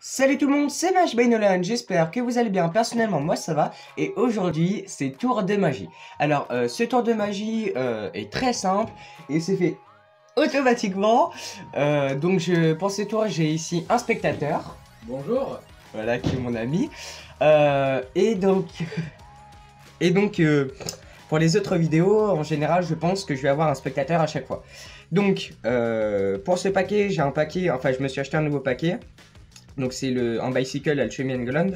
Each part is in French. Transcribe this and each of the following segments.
Salut tout le monde, c'est MashByNolan, j'espère que vous allez bien. Personnellement, moi ça va. Et aujourd'hui, c'est tour de magie. Alors, ce tour de magie est très simple et c'est fait automatiquement. Donc, pour ce tour, j'ai ici un spectateur. Bonjour. Voilà, qui est mon ami. Et donc, pour les autres vidéos, en général, je pense que je vais avoir un spectateur à chaque fois. Donc, pour ce paquet, j'ai un paquet, enfin, je me suis acheté un nouveau paquet. Donc c'est un Bicycle Alchemy England.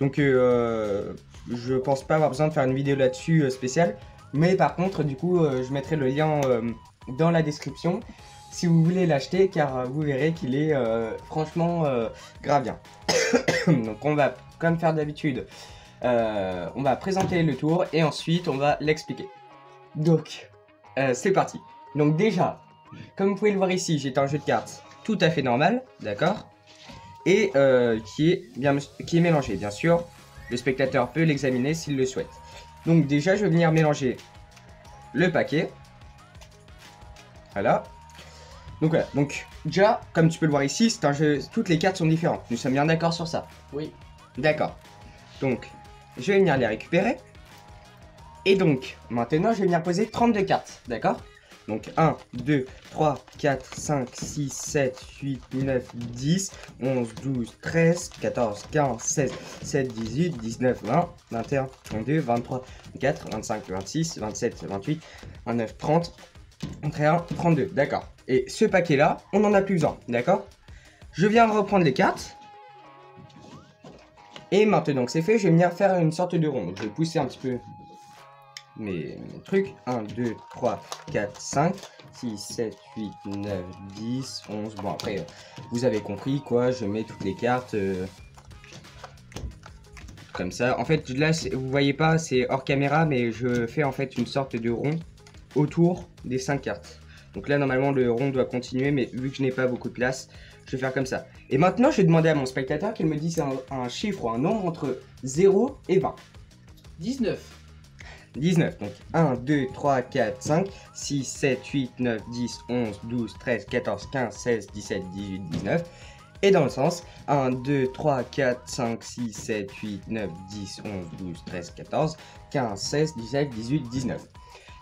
Donc je pense pas avoir besoin de faire une vidéo là-dessus spéciale. Mais par contre du coup je mettrai le lien dans la description si vous voulez l'acheter, car vous verrez qu'il est franchement grave bien. Donc on va, comme faire d'habitude, on va présenter le tour et ensuite on va l'expliquer. Donc c'est parti. Donc déjà, comme vous pouvez le voir ici, j'ai un jeu de cartes tout à fait normal, d'accord, et qui est mélangé, bien sûr. Le spectateur peut l'examiner s'il le souhaite. Donc déjà, je vais venir mélanger le paquet. Voilà. Donc voilà. Donc déjà, comme tu peux le voir ici, c'est un jeu. Toutes les cartes sont différentes. Nous sommes bien d'accord sur ça? Oui. D'accord. Donc, je vais venir les récupérer. Et donc, maintenant, je vais venir poser 32 cartes. D'accord? Donc 1, 2, 3, 4, 5, 6, 7, 8, 9, 10, 11, 12, 13, 14, 15, 16, 17, 18, 19, 20, 21, 22, 23, 24, 25, 26, 27, 28, 29, 30, 31, 32. D'accord. Et ce paquet-là, on n'en a plus besoin. D'accord? Je viens reprendre les cartes. Et maintenant que c'est fait, je vais venir faire une sorte de rond. Donc, je vais pousser un petit peu mes trucs. 1, 2, 3, 4, 5, 6, 7, 8, 9, 10, 11. Bon, après, vous avez compris quoi. Je mets toutes les cartes comme ça. En fait, là, vous voyez pas, c'est hors caméra, mais je fais en fait une sorte de rond autour des 5 cartes. Donc là, normalement, le rond doit continuer, mais vu que je n'ai pas beaucoup de place, je vais faire comme ça. Et maintenant, je vais demander à mon spectateur qu'il me dise un chiffre ou un nombre entre 0 et 20. 19. 19, donc 1, 2, 3, 4, 5, 6, 7, 8, 9, 10, 11, 12, 13, 14, 15, 16, 17, 18, 19. Et dans le sens, 1, 2, 3, 4, 5, 6, 7, 8, 9, 10, 11, 12, 13, 14, 15, 16, 17, 18, 19.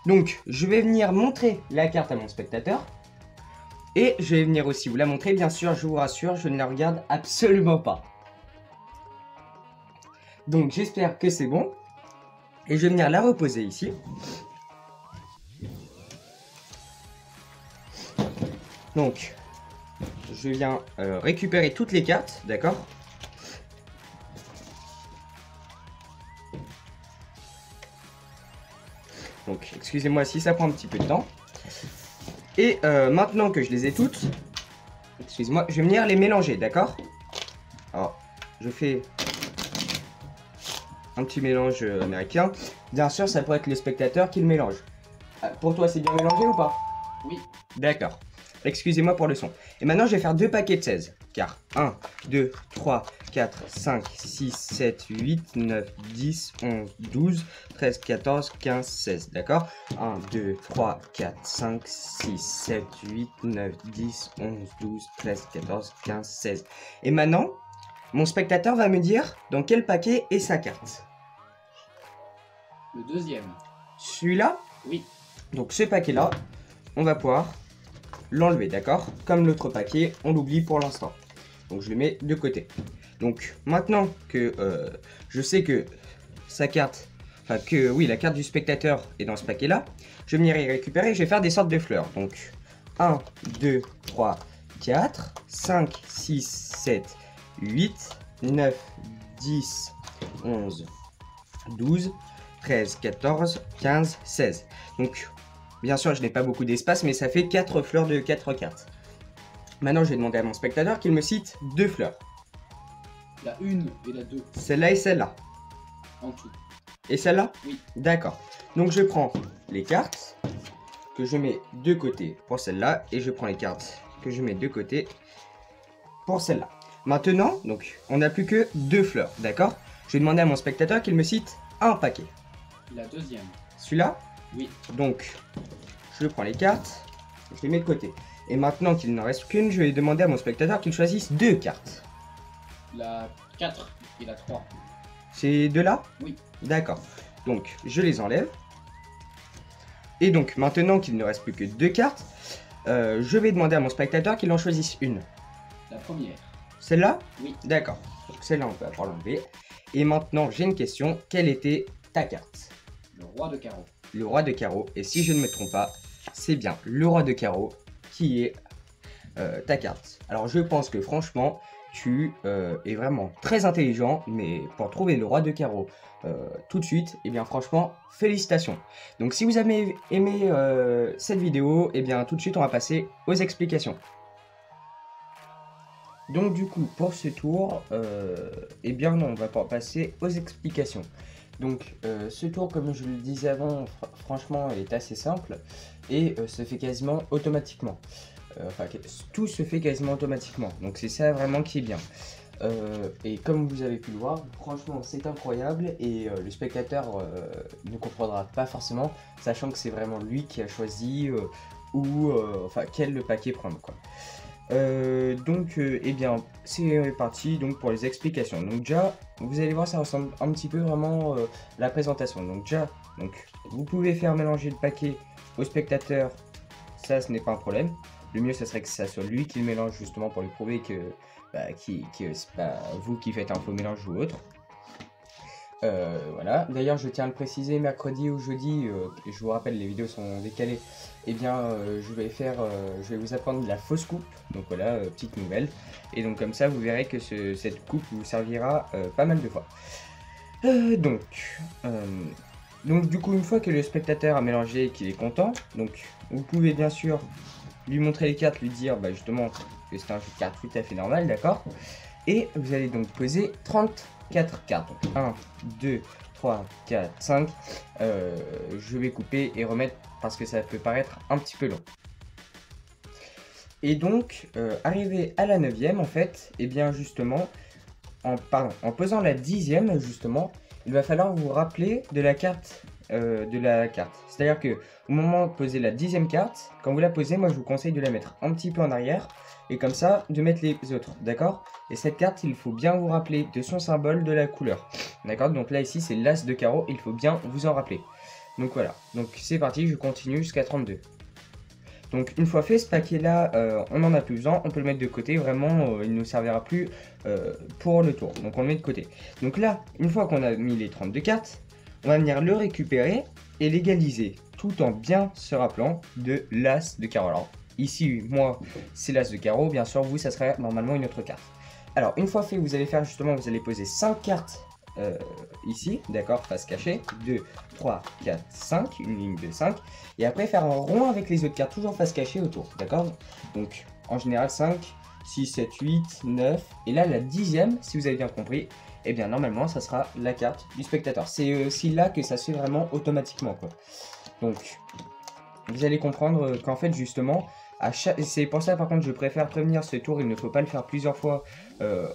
Donc, je vais venir montrer la carte à mon spectateur. Et je vais venir aussi vous la montrer. Bien sûr, je vous rassure, je ne la regarde absolument pas. Donc, j'espère que c'est bon. Et je vais venir la reposer ici. Donc, je viens récupérer toutes les cartes, d'accord? Donc, excusez-moi si ça prend un petit peu de temps. Et maintenant que je les ai toutes, excusez-moi, je vais venir les mélanger, d'accord? Alors, je fais un petit mélange américain. Bien sûr, ça pourrait être le spectateur qui le mélange. Pour toi, c'est bien mélangé ou pas? Oui. D'accord. Excusez-moi pour le son. Et maintenant, je vais faire deux paquets de 16. Car 1, 2, 3, 4, 5, 6, 7, 8, 9, 10, 11, 12, 13, 14, 15, 16. D'accord? 1, 2, 3, 4, 5, 6, 7, 8, 9, 10, 11, 12, 13, 14, 15, 16. Et maintenant, mon spectateur va me dire dans quel paquet est sa carte. Le deuxième. Celui-là? Oui. Donc ce paquet-là, on va pouvoir l'enlever, d'accord? Comme l'autre paquet, on l'oublie pour l'instant. Donc je le mets de côté. Donc maintenant que je sais que sa carte, enfin que oui, la carte du spectateur est dans ce paquet-là, je vais venir y récupérer et je vais faire des sortes de fleurs. Donc 1, 2, 3, 4, 5, 6, 7, 8, 9, 10, 11, 12, 13, 14, 15, 16. Donc, bien sûr, je n'ai pas beaucoup d'espace, mais ça fait 4 fleurs de 4 cartes. Maintenant, je vais demander à mon spectateur qu'il me cite 2 fleurs. La 1 et la 2. Celle-là et celle-là. En tout. Et celle-là? Oui. D'accord. Donc, je prends les cartes que je mets de côté pour celle-là, et je prends les cartes que je mets de côté pour celle-là. Maintenant, donc, on n'a plus que 2 fleurs, d'accord? Je vais demander à mon spectateur qu'il me cite un paquet. La deuxième. Celui-là? Oui. Donc, je prends les cartes, je les mets de côté. Et maintenant qu'il n'en reste qu'une, je vais demander à mon spectateur qu'il choisisse 2 cartes. La 4 et la 3. Ces deux-là? Oui. D'accord. Donc, je les enlève. Et donc, maintenant qu'il ne reste plus que 2 cartes, je vais demander à mon spectateur qu'il en choisisse une. La première. Celle-là? Oui. D'accord. Donc, celle-là, on peut pas l'enlever. Et maintenant, j'ai une question. Quelle était ta carte? Le roi de carreau. Le roi de carreau. Et si je ne me trompe pas, c'est bien le roi de carreau qui est ta carte. Alors, je pense que franchement, tu es vraiment très intelligent, mais pour trouver le roi de carreau tout de suite, et bien franchement, félicitations. Donc si vous avez aimé cette vidéo, et bien tout de suite on va passer aux explications. Donc du coup, pour ce tour, et bien non, on va pas passer aux explications. Donc ce tour, comme je le disais avant, franchement est assez simple et se fait quasiment automatiquement. Enfin, tout se fait quasiment automatiquement, donc c'est ça vraiment qui est bien. Et comme vous avez pu le voir, franchement c'est incroyable et le spectateur ne comprendra pas forcément, sachant que c'est vraiment lui qui a choisi enfin quel paquet prendre quoi. Eh bien c'est parti donc pour les explications. Donc déjà vous allez voir, ça ressemble un petit peu vraiment à la présentation. Donc déjà vous pouvez faire mélanger le paquet au spectateur, ça ce n'est pas un problème. Le mieux, ça serait que ça soit lui qui le mélange justement pour lui prouver que c'est pas vous qui faites un faux mélange ou autre. Voilà. D'ailleurs, je tiens à le préciser, mercredi ou jeudi, je vous rappelle, les vidéos sont décalées. Eh bien, je vais vous apprendre de la fausse coupe. Donc voilà, petite nouvelle. Et donc comme ça, vous verrez que cette coupe vous servira pas mal de fois. Donc du coup, une fois que le spectateur a mélangé et qu'il est content, donc vous pouvez bien sûr lui montrer les cartes, lui dire justement que c'est un jeu de cartes tout à fait normal, d'accord? Et vous allez donc poser 34 cartes. Donc 1, 2, 3, 4, 5. Je vais couper et remettre parce que ça peut paraître un petit peu long. Et donc, arrivé à la 9e, en fait, et bien justement, en posant la 10e, justement, il va falloir vous rappeler de la carte. C'est-à-dire que au moment de poser la 10e carte, quand vous la posez, moi je vous conseille de la mettre un petit peu en arrière et comme ça de mettre les autres, d'accord? Et cette carte, il faut bien vous rappeler de son symbole, de la couleur, d'accord? Donc là ici c'est l'as de carreau, il faut bien vous en rappeler. Donc voilà, donc c'est parti, je continue jusqu'à 32. Donc une fois fait ce paquet là, on n'en a plus besoin, on peut le mettre de côté, vraiment il ne nous servira plus pour le tour, donc on le met de côté. Donc là, une fois qu'on a mis les 32 cartes, on va venir le récupérer et l'égaliser, tout en bien se rappelant de l'as de carreau. Alors ici, moi, c'est l'as de carreau, bien sûr, vous, ça serait normalement une autre carte. Alors une fois fait, vous allez faire justement, vous allez poser 5 cartes ici, d'accord, face cachée, 2, 3, 4, 5, une ligne de 5, et après faire un rond avec les autres cartes, toujours face cachée autour, d'accord? Donc en général 5, 6, 7, 8, 9, et là la 10e, si vous avez bien compris, et bien normalement ça sera la carte du spectateur. C'est aussi là que ça se fait vraiment automatiquement quoi. Donc vous allez comprendre qu'en fait justement, c'est pour ça par contre je préfère prévenir ce tour, il ne faut pas le faire plusieurs fois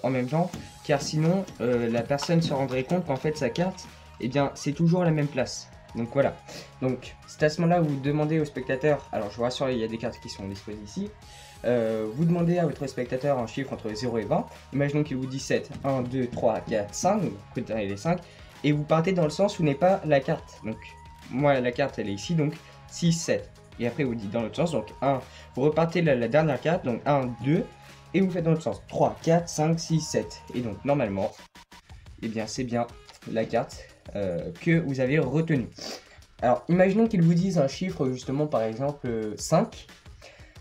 en même temps, car sinon la personne se rendrait compte qu'en fait sa carte, et bien c'est toujours la même place. Donc voilà, donc c'est à ce moment là où vous demandez au spectateur, alors je vous rassure il y a des cartes qui sont disponibles ici, vous demandez à votre spectateur un chiffre entre 0 et 20, imaginons qu'il vous dit 7, 1, 2, 3, 4, 5, vous comptez les 5, et vous partez dans le sens où n'est pas la carte, donc moi la carte elle est ici, donc 6, 7, et après vous dites dans l'autre sens, donc 1, vous repartez la dernière carte, donc 1, 2, et vous faites dans l'autre sens, 3, 4, 5, 6, 7, et donc normalement, et bien c'est bien la carte que vous avez retenue. Alors imaginons qu'ils vous disent un chiffre justement par exemple 5,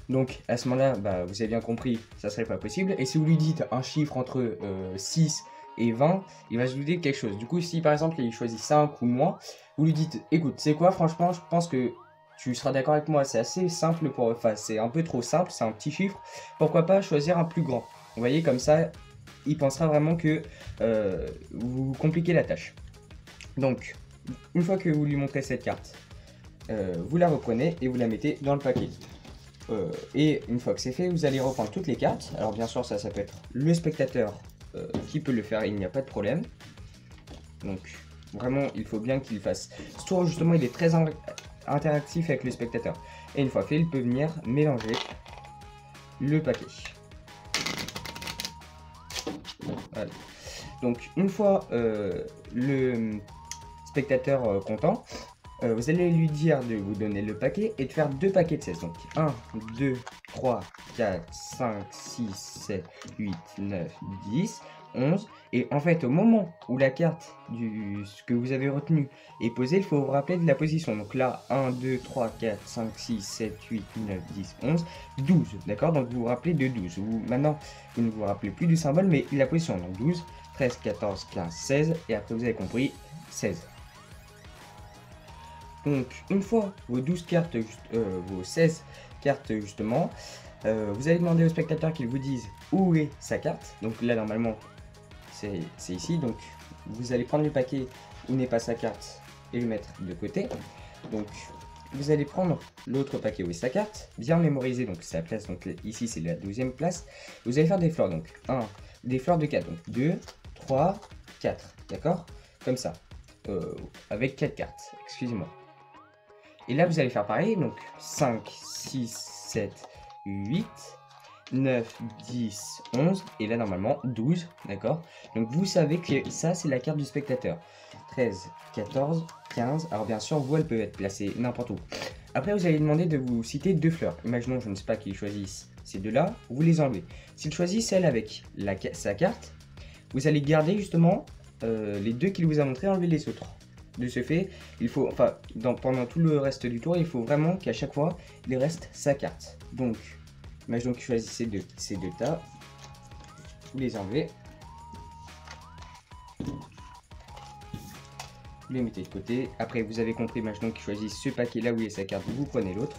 donc à ce moment-là, vous avez bien compris, ça serait pas possible. Et si vous lui dites un chiffre entre 6 et 20, il va se douter de quelque chose. Du coup, si par exemple il choisit 5 ou moins, vous lui dites, écoute, c'est quoi, franchement, je pense que tu seras d'accord avec moi, c'est assez simple enfin, c'est un peu trop simple, c'est un petit chiffre. Pourquoi pas choisir un plus grand? Vous voyez, comme ça, il pensera vraiment que vous compliquez la tâche. Donc, une fois que vous lui montrez cette carte, vous la reprenez et vous la mettez dans le paquet. Et une fois que c'est fait, vous allez reprendre toutes les cartes. Alors bien sûr, ça peut être le spectateur qui peut le faire, il n'y a pas de problème. Donc vraiment, il faut bien qu'il fasse. Ce tour justement, il est très interactif avec le spectateur. Et une fois fait, il peut venir mélanger le paquet. Voilà. Donc une fois le spectateur content, vous allez lui dire de vous donner le paquet et de faire 2 paquets de 16. Donc 1, 2, 3, 4, 5, 6, 7, 8, 9, 10, 11. Et en fait, au moment où la carte ce que vous avez retenu est posée, il faut vous rappeler de la position. Donc là, 1, 2, 3, 4, 5, 6, 7, 8, 9, 10, 11, 12. D'accord? Donc vous vous rappelez de 12. Maintenant, vous ne vous rappelez plus du symbole, mais la position. Donc 12, 13, 14, 15, 16. Et après, vous avez compris, 16. Donc, une fois vos 12 cartes, vos 16 cartes justement, vous allez demander au spectateur qu'il vous dise où est sa carte. Donc là, normalement, c'est ici. Donc, vous allez prendre le paquet où n'est pas sa carte et le mettre de côté. Donc, vous allez prendre l'autre paquet où est sa carte, bien mémoriser donc sa place. Donc ici, c'est la 12e place. Vous allez faire des fleurs. Donc, des fleurs de 4. Donc 2, 3, 4. D'accord? Comme ça. Avec 4 cartes. Excusez-moi. Et là, vous allez faire pareil, donc 5, 6, 7, 8, 9, 10, 11, et là, normalement, 12, d'accord? Donc, vous savez que ça, c'est la carte du spectateur. 13, 14, 15, alors bien sûr, vous, elles peuvent être placées n'importe où. Après, vous allez demander de vous citer 2 fleurs. Imaginons, je ne sais pas qu'ils choisissent ces 2-là, vous les enlevez. S'ils choisissent celle avec sa carte, vous allez garder justement les 2 qu'il vous a montré, enlever les autres. De ce fait, il faut, pendant tout le reste du tour, il faut vraiment qu'à chaque fois, il reste sa carte. Donc, imaginons que vous choisissez ces 2 tas, vous les enlevez, vous les mettez de côté. Après, vous avez compris, imaginons qu'il choisisse ce paquet là où il y a sa carte, vous prenez l'autre.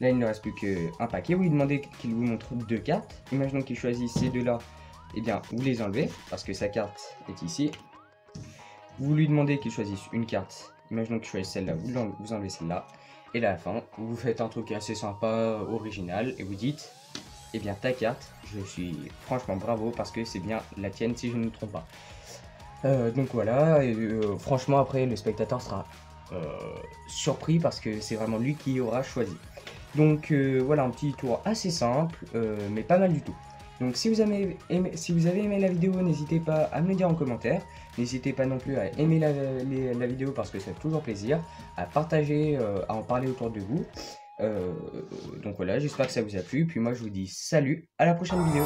Là, il ne reste plus qu'un paquet. Vous lui demandez qu'il vous montre 2 cartes. Imaginons qu'il choisisse ces 2 là. Eh bien, vous les enlevez parce que sa carte est ici. Vous lui demandez qu'il choisisse une carte. Imaginons qu'il choisisse celle-là, vous enlevez celle-là. Et à la fin, vous faites un truc assez sympa, original, et vous dites, eh bien, ta carte, je suis franchement bravo parce que c'est bien la tienne si je ne me trompe pas. Donc voilà, et, franchement, après, le spectateur sera surpris parce que c'est vraiment lui qui aura choisi. Donc voilà, un petit tour assez simple, mais pas mal du tout. Donc si vous avez aimé la vidéo, n'hésitez pas à me le dire en commentaire. N'hésitez pas non plus à aimer la vidéo parce que ça fait toujours plaisir. À partager, à en parler autour de vous. Donc voilà, j'espère que ça vous a plu. Puis moi je vous dis salut, à la prochaine vidéo.